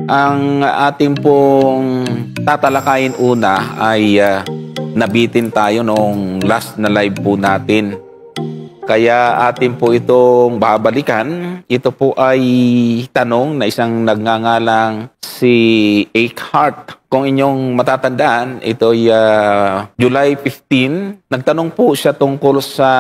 Ang ating pong tatalakayin una ay nabitin tayo noong last na live po natin. Kaya atin po itong babalikan. Ito po ay tanong na isang nagngangalang si Eckhart. Kung inyong matatandaan, ito ay July 15. Nagtanong po siya tungkol sa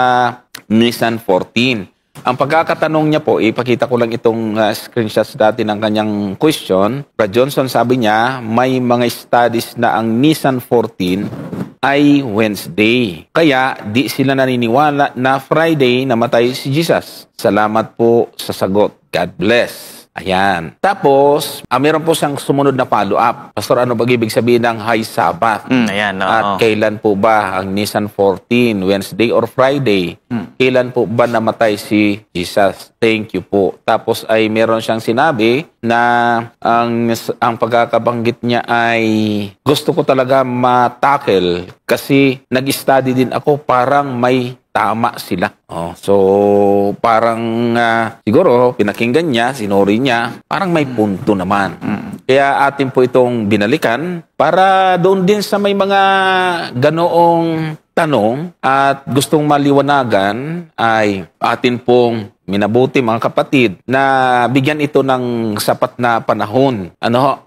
Nissan 14. Ang pagkakatanong niya po, ipakita ko lang itong screenshots dati ng kanyang question. Brad Johnson, sabi niya, may mga studies na ang Nissan 14 ay Wednesday. Kaya di sila naniniwala na Friday namatay si Jesus. Salamat po sa sagot. God bless. Ayan. Tapos, meron po siyang sumunod na follow-up. Pastor, ano ba ibig sabihin ng High Sabbath? Ayan, At kailan po ba ang Nissan 14? Wednesday or Friday? Kailan po ba namatay si Jesus? Thank you po. Tapos ay meron siyang sinabi na ang pagkakabanggit niya ay gusto ko talaga matackle kasi nag-study din ako, parang may tama sila. So, parang siguro pinakinggan niya, sinuri niya, parang may punto naman. Kaya atin po itong binalikan para doon din sa may mga ganoong tanong at gustong maliwanagan ay atin pong minabuti mga kapatid na bigyan ito ng sapat na panahon.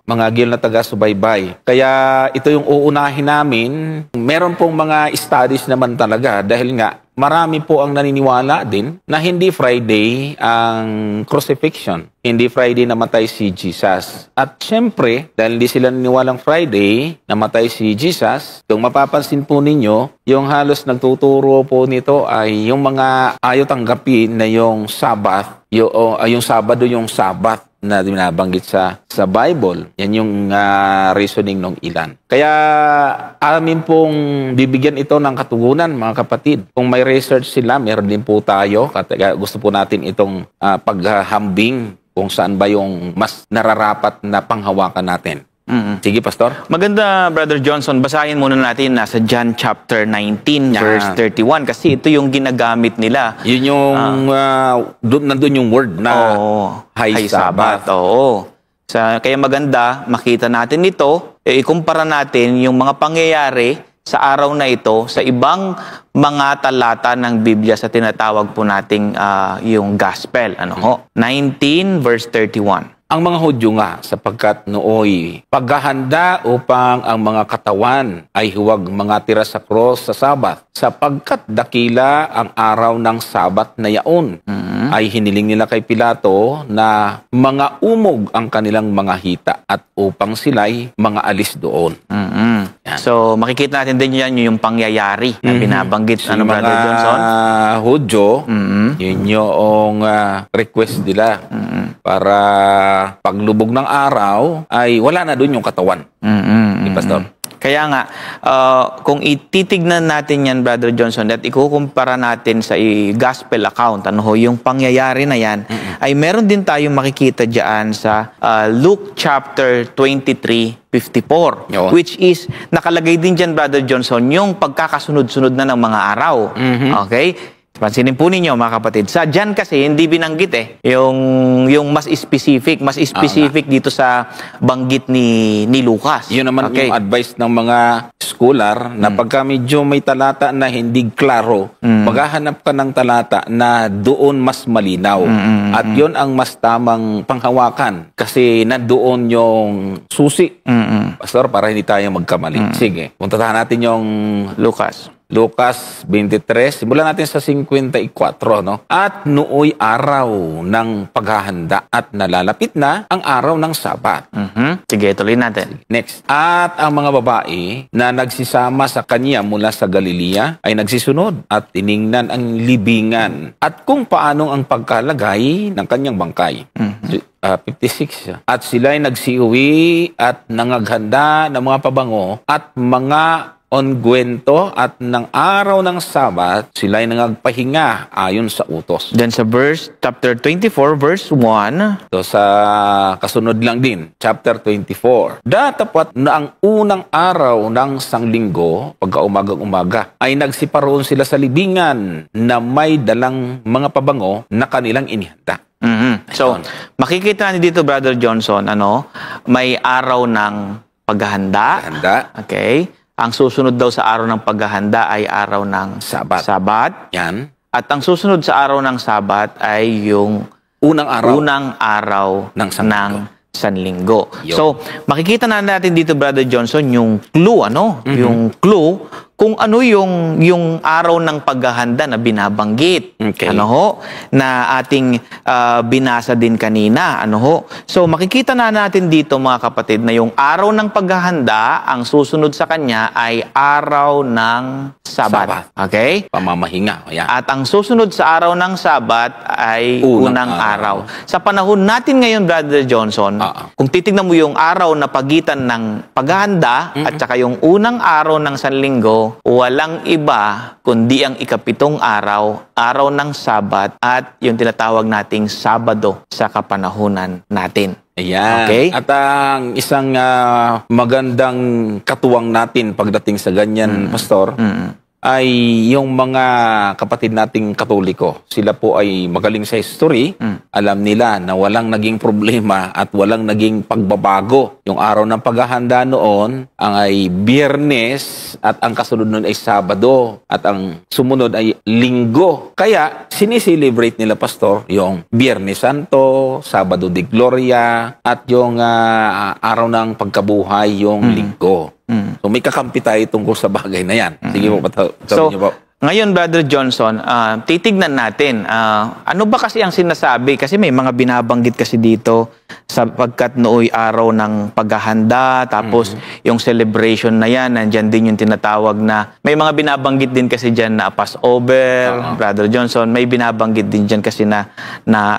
Mga gil na taga-subaybay. Kaya ito yung uunahin namin. Meron pong mga studies naman talaga dahil nga marami po ang naniniwala din na hindi Friday ang crucifixion. Hindi Friday namatay si Jesus. At syempre, dahil hindi sila naniniwalang Friday namatay si Jesus, kung mapapansin po ninyo, yung halos nagtuturo po nito ay yung mga ayaw tanggapin na yung Sabbath, yung Sabado yung Sabbath na binabanggit sa Bible. Yan yung reasoning ng ilan. Kaya amin pong bibigyan ito ng katugunan, mga kapatid. Kung may research sila, meron din po tayo. Gusto po natin itong paghahambing kung saan ba yung mas nararapat na panghawakan natin. Sige, Pastor. Maganda, Brother Johnson. Basahin muna natin nasa John chapter 19, verse 31. Kasi ito yung ginagamit nila. Yun yung, nandun yung word na High Sabbath. Oo. Kaya maganda, makita natin ito. Ikumpara natin yung mga pangyayari sa araw na ito sa ibang mga talata ng Biblia sa tinatawag po nating yung Gospel. 19, verse 31. Ang mga Hudyo nga, sapagkat nooy paghahanda upang ang mga katawan ay huwag mga tira sa cross sa Sabat, sapagkat dakila ang araw ng Sabat na yaon. Ay hiniling nila kay Pilato na mga umog ang kanilang mga hita at upang sila'y mga alis doon. So, makikita natin din yan yung pangyayari na binabanggit ng Brother Johnson. Hudyo, yun yung request nila para paglubog ng araw ay wala na doon yung katawan. Pastor. Kaya nga, kung ititignan natin yan, Brother Johnson, at ikukumpara natin sa gospel account, yung pangyayari na yan, ay meron din tayong makikita dyan sa Luke chapter 23:54, which is, nakalagay din dyan, Brother Johnson, yung pagkakasunod-sunod na ng mga araw. Okay? Pansinin po ninyo, mga kapatid. Sa John kasi, hindi binanggit yung mas specific. Mas specific dito sa banggit ni Lucas. Yun naman yung advice ng mga scholar na pagka medyo may talata na hindi klaro, maghahanap ka ng talata na doon mas malinaw. At yun ang mas tamang panghawakan. Kasi nandoon yung susi. Pastor, para hindi tayo magkamali. Sige, puntahan natin yung Lucas 23, simulan natin sa 54, At nooy araw ng paghahanda at nalalapit na ang araw ng Sabat. Sige, tuloy natin. Next. At ang mga babae na nagsisama sa kanya mula sa Galilea ay nagsisunod at tiningnan ang libingan at kung paanong ang pagkalagay ng kanyang bangkay. 56. At sila'y nagsiuwi at nangaghanda ng mga pabango at mga ongwento at ng araw ng Sabat, sila'y nangagpahinga ayon sa utos. Then sa chapter 24, verse 1. So sa kasunod lang din, chapter 24. Datapat na ang unang araw ng sanglinggo, pagka-umagang-umaga, ay nagsiparoon sila sa libingan na may dalang mga pabango na kanilang inihanda. So, makikita natin dito, Brother Johnson, may araw ng paghahanda. Okay? Ang susunod daw sa araw ng paghahanda ay araw ng Sabat. Yan. At ang susunod sa araw ng Sabat ay yung unang araw ng Sanlinggo. So, makikita na natin dito, Brother Johnson, yung clue, yung clue kung ano yung araw ng paghahanda na binabanggit. Okay. Na ating binasa din kanina. So, makikita na natin dito, mga kapatid, na yung araw ng paghahanda, ang susunod sa kanya ay araw ng Sabat. Okay? Pamamahinga. Yan. At ang susunod sa araw ng Sabat ay unang araw. Sa panahon natin ngayon, Brother Johnson, kung titignan mo yung araw na pagitan ng paghahanda at saka yung unang araw ng Sanlinggo, walang iba kundi ang ikapitong araw, araw ng Sabat at yung tinatawag nating Sabado sa kapanahunan natin. Ayan. Okay? At ang isang magandang katuwang natin pagdating sa ganyan, Pastor, ay yung mga kapatid nating Katoliko. Sila po ay magaling sa history. Alam nila na walang naging problema at walang naging pagbabago. Yung araw ng paghahanda noon ang ay Biyernes at ang kasunod noon ay Sabado at ang sumunod ay Linggo. Kaya siniselebrate nila, Pastor, yung Biyernes Santo, Sabado de Gloria at yung araw ng pagkabuhay, yung Linggo. So may kakampi tayo tungkol sa bagay na yan. Sige po, So, niyo po. Ngayon, Brother Johnson, titignan natin, ano ba kasi ang sinasabi? Kasi may mga binabanggit kasi dito sapagkat nooy araw ng paghahanda, tapos yung celebration na yan, nandyan din yung tinatawag na, may mga binabanggit din kasi dyan na Passover, Brother Johnson, may binabanggit din dyan kasi na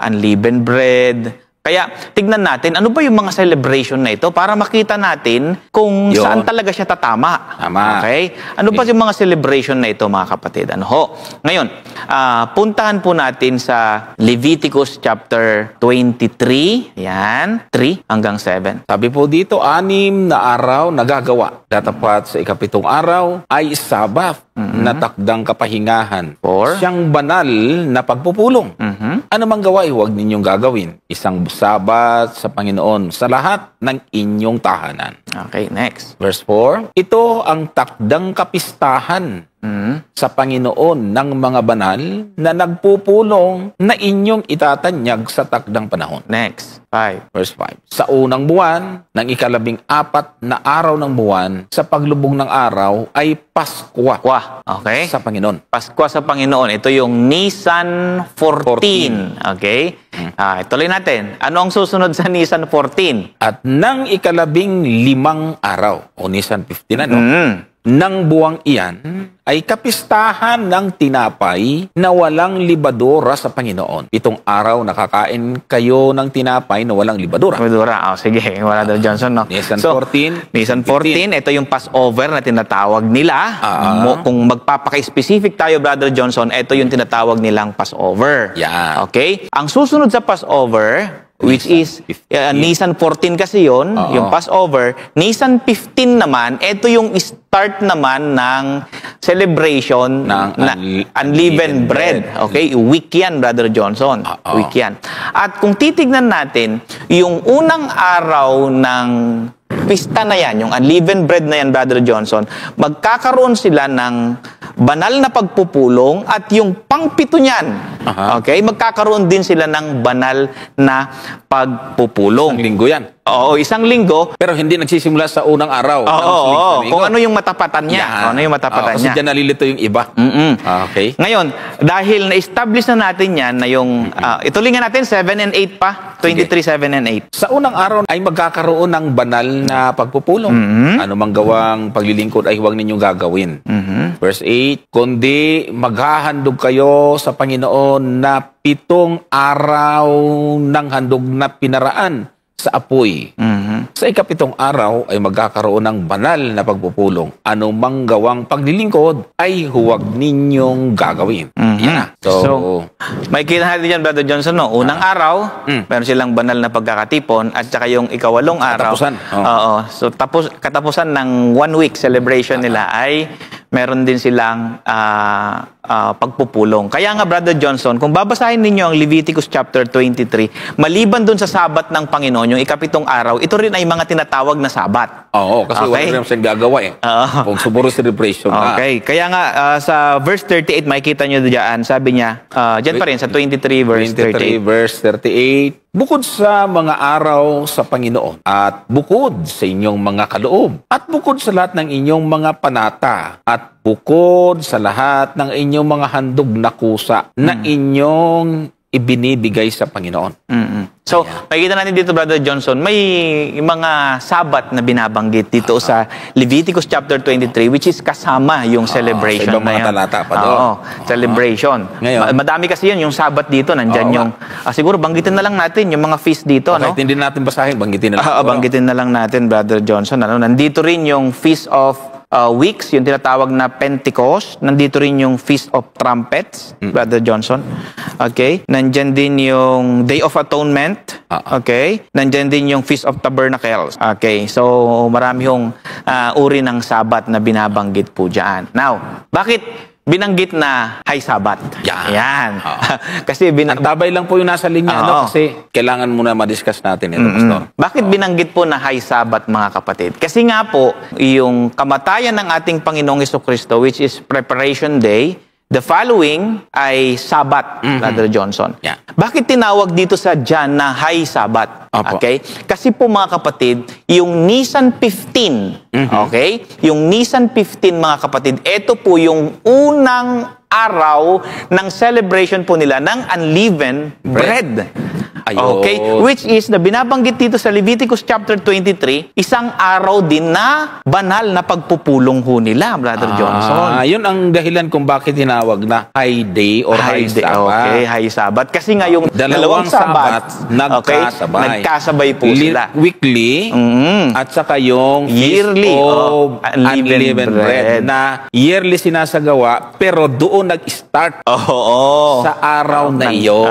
unleavened bread. Kaya tignan natin, ano ba yung mga celebration na ito para makita natin kung saan talaga siya tatama. Tama. Okay? Ano ba yung mga celebration na ito, mga kapatid? Ngayon, puntahan po natin sa Leviticus chapter 23. Yan, 3 hanggang 7. Sabi po dito, 6 na araw nagagawa. Datapat sa ikapitong araw ay Sabat na takdang kapahingahan. Siyang banal na pagpupulong. Ano mang gawain, huwag ninyong gagawin. Isang Sabat sa Panginoon sa lahat ng inyong tahanan. Okay, next. Verse 4, ito ang takdang kapistahan sa Panginoon ng mga banal na nagpupulong na inyong itatanyag sa takdang panahon. Next. 5. Verse 5, sa unang buwan ng ikalabing-apat na araw ng buwan sa paglubog ng araw ay Paskwa. Okay. Sa Panginoon. Paskwa sa Panginoon. Ito yung Nisan 14. Okay? Ituloy natin. Ano ang susunod sa Nisan 14? At ng ikalabing-limang araw, o Nisan 15, ng buwang iyan ay kapistahan ng tinapay na walang libadura sa Panginoon. Itong araw nakakain kayo ng tinapay na walang libadura. Sige, wala daw Johnson, no? Nisan 14. Nisan 14, ito yung Passover na tinatawag nila. Kung magpapaka-specific tayo, Brother Johnson, ito yung tinatawag nilang Passover. Yeah. Okay? Ang susunod sa Passover, which is Nisan 14 kasi yun, yung Passover. Nisan 15 naman, ito yung start naman ng celebration ng unleavened bread. Okay? Week yan, Brother Johnson. Week yan. At kung titignan natin, yung unang araw ng pista na yan, yung unleavened bread na yan, Brother Johnson, magkakaroon sila ng banal na pagpupulong at yung pangpito niyan, okay, magkakaroon din sila ng banal na pagpupulong. Isang linggo yan. Oo, isang linggo. Pero hindi nagsisimula sa unang araw. Kung ano yung matapatan niya. Ano yung matapatan niya. Kasi dyan nalilito yung iba. Okay. Ngayon, dahil na-establish na natin yan na yung, ituloy nga natin, 7 and 8 pa. 23, 7 and 8. Sa unang araw ay magkakaroon ng banal na pagpupulong. Ano mang gawang paglilingkod ay huwag ninyong gagawin. Verse 8, kundi maghahandog kayo sa Panginoon na 7 araw ng handog na pinaraan sa apoy. Sa ikapitong araw ay magkakaroon ng banal na pagpupulong. Ano mang gawang paglilingkod ay huwag ninyong gagawin. Yan. So, may kita natin dyan, Brother Johnson, no? Unang araw, meron silang banal na pagkakatipon at saka yung ikawalong araw. Katapusan. So, katapusan ng 1 week celebration nila ay meron din silang pagpupulong. Kaya nga, Brother Johnson, kung babasahin ninyo ang Leviticus chapter 23, maliban dun sa Sabat ng Panginoon, yung ikapitong araw, ito rin ay mga tinatawag na Sabat. Oo, kasi Okay. wala naman siyang gagawa eh. Kung suburo celebration na. Okay. Kaya nga, sa verse 38, makikita nyo diyan, sabi niya, dyan pa rin, sa 23 verse 23 38. verse 38, bukod sa mga araw sa Panginoon, at bukod sa inyong mga kaloob, at bukod sa lahat ng inyong mga panata, at bukod sa lahat ng inyong mga handog na kusa na inyong ibinibigay sa Panginoon. So, makikita natin dito, Brother Johnson, may mga sabat na binabanggit dito sa Leviticus chapter 23, which is kasama yung celebration sa ibang na mga yan. talata pa doon. Oo, celebration. Ngayon- Madami kasi yun, yung sabat dito, nandyan Oo yung, siguro banggitin na lang natin yung mga feast dito, Kahit no? hindi natin basahin, banggitin na lang. Banggitin na lang natin, Brother Johnson. Nandito rin yung Feast of Weeks, yung tinatawag na Pentecost. Nandito rin yung Feast of Trumpets, Brother Johnson. Okay? Nandyan din yung Day of Atonement. Okay? Nandyan din yung Feast of Tabernacles. Okay? So, marami yung uri ng Sabat na binabanggit po dyan. Now, bakit binanggit na high Sabat? Yan. Kasi Ang tabay lang po yung nasa linya, Oo. kasi kailangan muna ma-discuss natin ito, Pastor. Bakit binanggit po na high Sabat, mga kapatid? Kasi nga po, yung kamatayan ng ating Panginoong Jesucristo, which is Preparation Day, the following ay Sabat, Brother Johnson. Yeah. Bakit tinawag dito sa John na high Sabat? Opo. Okay? Kasi po, mga kapatid, yung Nisan 15, okay? Yung Nisan 15, mga kapatid, ito po yung unang araw ng celebration po nila ng unleavened bread. Ayun. Okay? Which is, na binabanggit dito sa Leviticus chapter 23, isang araw din na banal na pagpupulong ho nila, Brother Johnson. Yun ang dahilan kung bakit tinawag na high day or high Day, Sabbath. okay, high Sabat. Kasi nga yung Dalawang Sabat, nagkasabay. nagkasabay po sila. Weekly, at saka yung Yearly, Feast of Unleavened Bread na yearly sinasagawa, pero doon nag-start Oo. sa araw na iyon.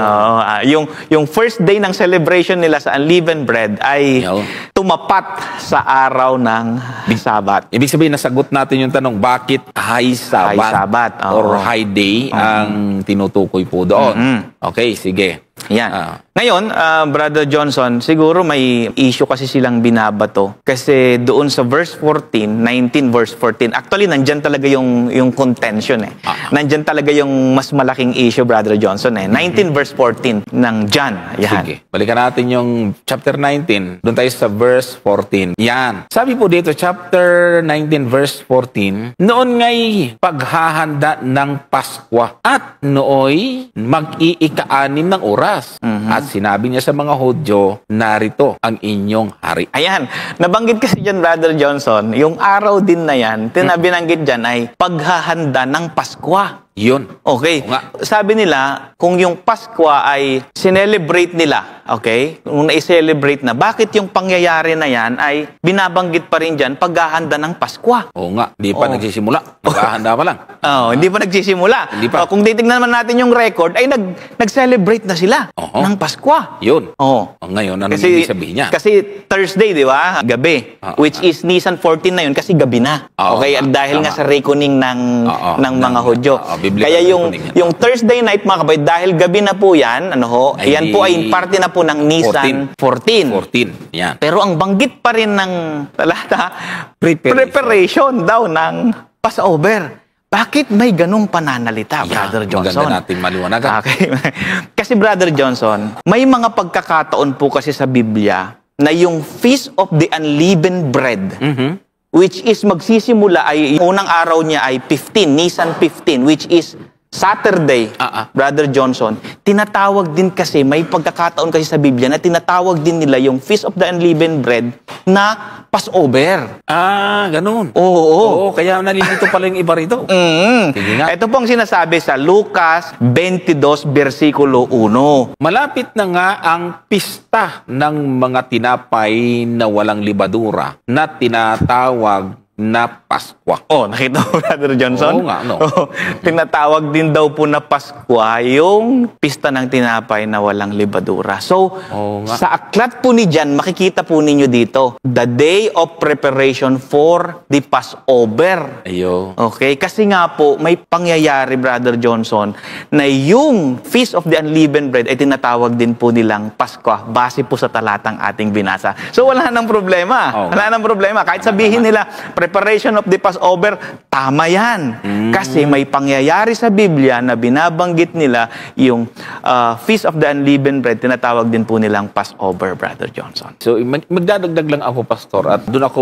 Yung first day ng celebration nila sa unleavened bread ay Yo. tumapat sa araw ng Sabat. Ibig sabihin, nasagot natin yung tanong, bakit high Sabbath, High Sabbath, oo. or high day ang tinutukoy po doon? Okay, sige. Yan. Ngayon, Brother Johnson, siguro may issue kasi silang binabato. Kasi doon sa verse 14, 19 verse 14, actually, nandyan talaga yung contention eh. Nandyan talaga yung mas malaking issue, Brother Johnson eh. 19 verse 14 ng John. Yan. Sige, balikan natin yung chapter 19. Doon tayo sa verse 14. Yan. Sabi po dito, chapter 19 verse 14, noon nga'y paghahanda ng Paskwa at nooy mag-iika-anim ng oras. At sinabi niya sa mga Hudyo, narito ang inyong hari. Ayan. Nabanggit kasi dyan, Brother Johnson, yung araw din na yan, binanggit dyan ay paghahanda ng Paskwa. Yun. Okay. Oo nga. Sabi nila, kung yung Paskwa ay sinelebrate nila, okay? Kung na-celebrate na, bakit yung pangyayari na yan ay binabanggit pa rin dyan paghahanda ng Paskwa? Oo nga, hindi pa nagsisimula. Maghahanda pa lang. Hindi pa nagsisimula. Hindi pa. Kung titignan naman natin yung record, ay nag-celebrate na sila Oo. ng Paskwa. Yun. Oo. Ngayon, ano ibig sabihin niya? Kasi Thursday, di ba? Gabi. Which is Nisan 14 na yun kasi gabi na. Oo, Okay? At dahil nga tama. sa reckoning ng mga Hudyo. biblical Kaya yung reckoning yan. yung Thursday night, mga kabay, dahil gabi na po yan, Ay, yan po ay parte na po ng Nisan 14. 14. Yan. Pero ang banggit pa rin ng talata, preparation daw ng Passover. Bakit may ganong pananalita, Brother Johnson? Maganda natin maliwanagan. Okay. Kasi, Brother Johnson, may mga pagkakataon po kasi sa Biblia na yung Feast of the Unleavened Bread, which is magsisimula ay, unang araw niya ay 15, Nisan 15, which is Saturday, Brother Johnson, tinatawag din kasi, may pagkakataon kasi sa Biblia na tinatawag din nila yung Feast of the Unleavened Bread na Passover. Ganun. Oo. Kaya nalilito pala yung iba rito. Sige nga. Ito pong sinasabi sa Lucas 22, versikulo 1. Malapit na nga ang pista ng mga tinapay na walang libadura na tinatawag na Paskwa. Oh, nakita mo, Brother Johnson? Oo nga, no. Oh, tinatawag din daw po na Paskwa yung pista ng tinapay na walang libadura. So, Oo nga. sa aklat po ni John, makikita po ninyo dito, the day of preparation for the Passover. Ayo. Okay? Kasi nga po, may pangyayari, Brother Johnson, na yung Feast of the Unleavened Bread ay tinatawag din po nilang Paskwa base po sa talatang ating binasa. So, wala nang problema. Oo. Wala nang problema. Kahit sabihin nila, preparation of the Passover, tama yan. Kasi may pangyayari sa Biblia na binabanggit nila yung Feast of the Unleavened Bread, tinatawag din po nilang Passover, Brother Johnson. So, magdadagdag lang ako, Pastor, at doon ako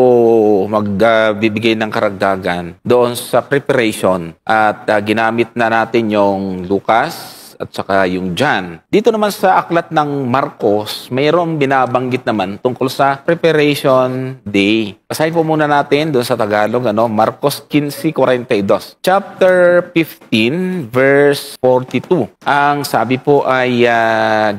magbibigay ng karagdagan doon sa preparation at ginamit na natin yung Lucas at saka yung John. Dito naman sa aklat ng Marcos, mayroong binabanggit naman tungkol sa preparation day. Basahin po muna natin doon sa Tagalog, Marcos 15:42. Chapter 15, verse 42. Ang sabi po ay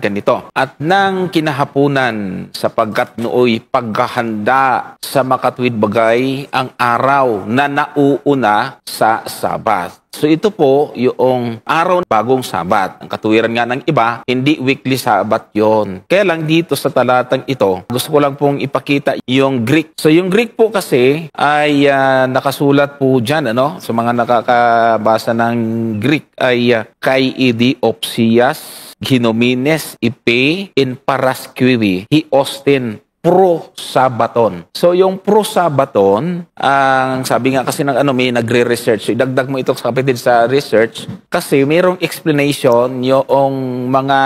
ganito. At nang kinahapunan, sapagkat nooy paghahanda sa makatuwid bagay ang araw na nauuna sa Sabat. So ito po yung araw bagong Sabat. Ang katuwiran nga ng iba, hindi weekly Sabat yon. Kaya lang dito sa talatang ito, gusto ko lang pong ipakita yung Greek. So yung Greek po kasi ay nakasulat po dyan, sa mga nakakabasa ng Greek ay kai idiopsias, ginomines, ipe, in parasquivi, hi ostin, pro-sabaton. So, yung pro-sabaton, ang sabi nga kasi ng may nagre-research. So, idagdag mo ito sa kapatid sa research kasi mayroong explanation yung mga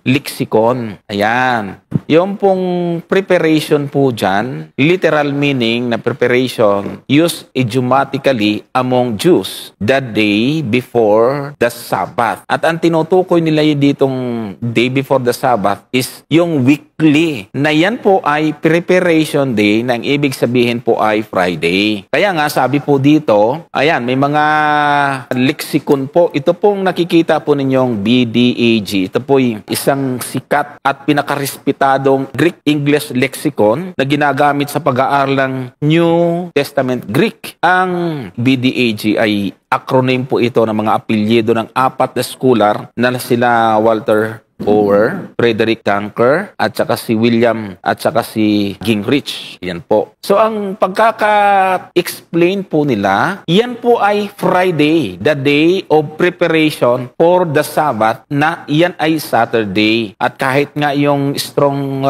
lexicon. Ayan. Yung pong preparation po dyan, literal meaning na preparation used idiomatically among Jews the day before the Sabbath. At ang tinutukoy nila yung ditong day before the Sabbath is yung weekly. Na yan po ay preparation day na ang ibig sabihin po ay Friday. Kaya nga sabi po dito, ayan, may mga lexicon po. Ito pong nakikita po ninyong BDAG. Ito po yung isang sikat at pinakarespetadong Greek-English lexicon na ginagamit sa pag-aaral ng New Testament Greek. Ang BDAG ay acronym po ito ng mga apelyido ng 4 na scholar na sila Walter Bower, Frederick Dunker, at saka si William, at saka si Gingrich. Yan po. So, ang pagkaka-explain po nila, yan po ay Friday, the day of preparation for the Sabbath, na yan ay Saturday. At kahit nga yung strong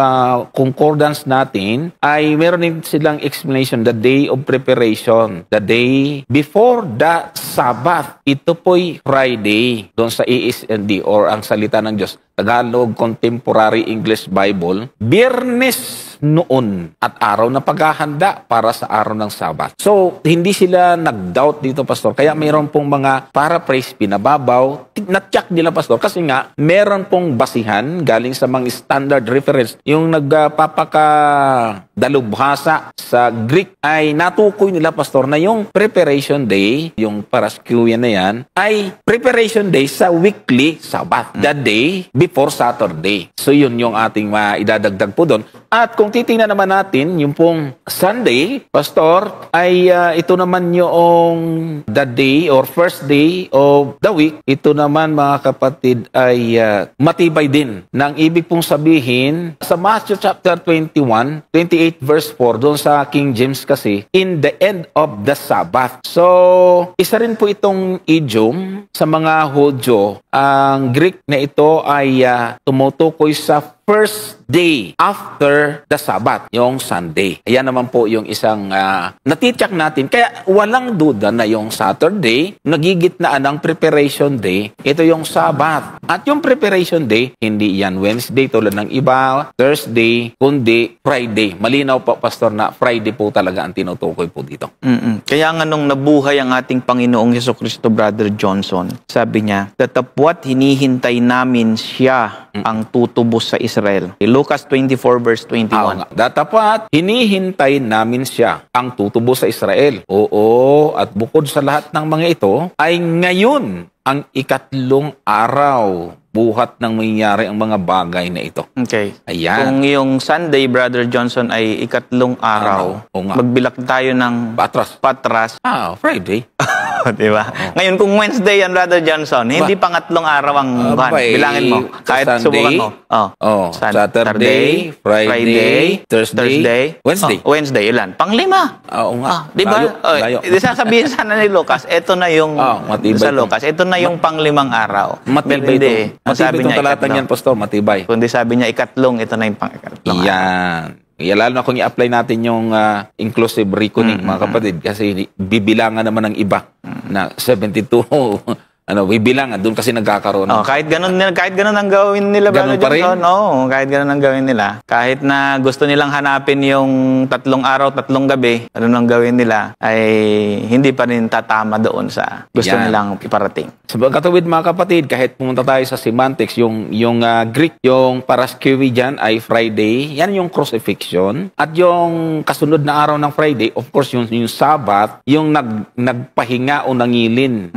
concordance natin, ay meron din silang explanation, the day of preparation, the day before the Sabbath. Ito po'y Friday, doon sa ESND or ang salita ng Diyos. Tagalog Contemporary English Bible, Biyernes noon at araw na paghahanda para sa araw ng Sabat. So, hindi sila nag-doubt dito, Pastor. Kaya mayroon pong mga paraphrase, pinababaw, na-check nila, Pastor. Kasi nga, meron pong basihan galing sa mga standard reference. Yung nagpapakadalubhasa sa Greek ay natukoy nila, Pastor, na yung preparation day, yung paraskuya na yan, ay preparation day sa weekly Sabat. The day before Saturday. So, yun yung ating maidadagdag po doon. At kung titingnan naman natin, yung pong Sunday, Pastor, ay ito naman yung the day or first day of the week. Ito naman, mga kapatid, ay matibay din. Nang ibig pong sabihin, sa Matthew chapter 21, 28 verse 4, doon sa King James kasi, in the end of the Sabbath. So, isa rin po itong idiom sa mga Hudyo. Ang Greek na ito ay tumutukoy sa first day after the Sabbath, yung Sunday. Ayan naman po yung isang natityak natin. Kaya walang duda na yung Saturday, nagigitnaan ng preparation day, ito yung Sabbath. At yung preparation day, hindi yan Wednesday tulad ng iba, Thursday, kundi Friday. Malinaw po, Pastor, na Friday po talaga ang tinutukoy po dito. Kaya nga nung nabuhay ang ating Panginoong Jesucristo, Brother Johnson, sabi niya, datapwat hinihintay namin siya ang tutubos sa Israel. Lucas 24 verse 21. Datapat, hinihintay namin siya ang tutubos sa Israel. Oo, at bukod sa lahat ng mga ito, ay ngayon ang ikatlong araw buhat ng mangyayari ang mga bagay na ito. Okay. Ayan. Kung yung Sunday, Brother Johnson, ay ikatlong araw, Oo nga. magbilak tayo ng Patras. patras. Friday. Di ba? Ngayon, kung Wednesday yan, Brother Johnson, hindi pangatlong araw ang buwan. Abay, Bilangin mo. Kahit Sunday, subukan mo. Saturday, Friday, Thursday, Wednesday. Wednesday, ilan? Panglima. Oo nga. Di ba? Layo. Di sasabihin sana ni Lucas, ito na yung, matibay sa to. Lucas, ito na yung panglimang araw. Matibay Hindi. ito. Matibay itong talatang ikatlong. yan, Pastor. Matibay. Kundi sabi niya ikatlong, ito na yung pang-ikatlong. Yan. Lalo na kung i-apply natin yung inclusive reckoning, mga kapatid, kasi bibilangan naman ng iba na 72, bibilangan, doon kasi nagkakaroon. Kahit ganun ang gawin nila, Ganun Brother pa rin? Johnson. Oo, kahit ganun ang gawin nila. Kahit na gusto nilang hanapin yung 3 araw, 3 gabi, ano ang gawin nila, ay hindi pa rin tatama doon sa gusto Yan. nilang iparating. Sa katawid, mga kapatid, kahit pumunta tayo sa semantics, yung Greek, yung paraskewi dyan ay Friday, yan yung crucifixion. At yung kasunod na araw ng Friday, of course, yung Sabbath, yung nagpahinga o nangilin.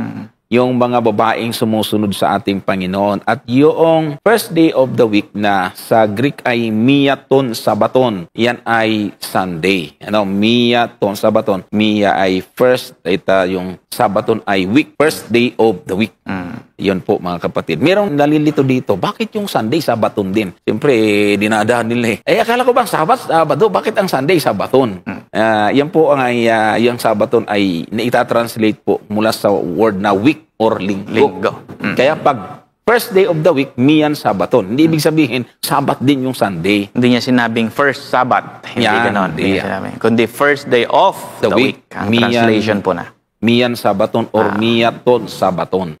Yung mga babaeng sumusunod sa ating Panginoon. At yung first day of the week na sa Greek ay Miaton Sabaton. Yan ay Sunday. Miaton Sabaton. Mia ay first. Ito yung Sabaton ay week. First day of the week. Yun po, mga kapatid. Merong nalilito dito. Bakit yung Sunday Sabaton din? Siyempre, dinadaan nila akala ko bang Sabado? Bakit ang Sunday Sabaton? Yan po ay, yung Sabaton ay naitatranslate po mula sa word na week or linggo. Kaya pag first day of the week, Mian Sabaton. Hindi ibig sabihin, Sabat din yung Sunday. Hindi niya sinabing first Sabbath. Hindi ganon. Hindi niya sinabi. Kundi first day of the week. Ang Mian translation po na. Mian Sabaton or Miaton Sabaton.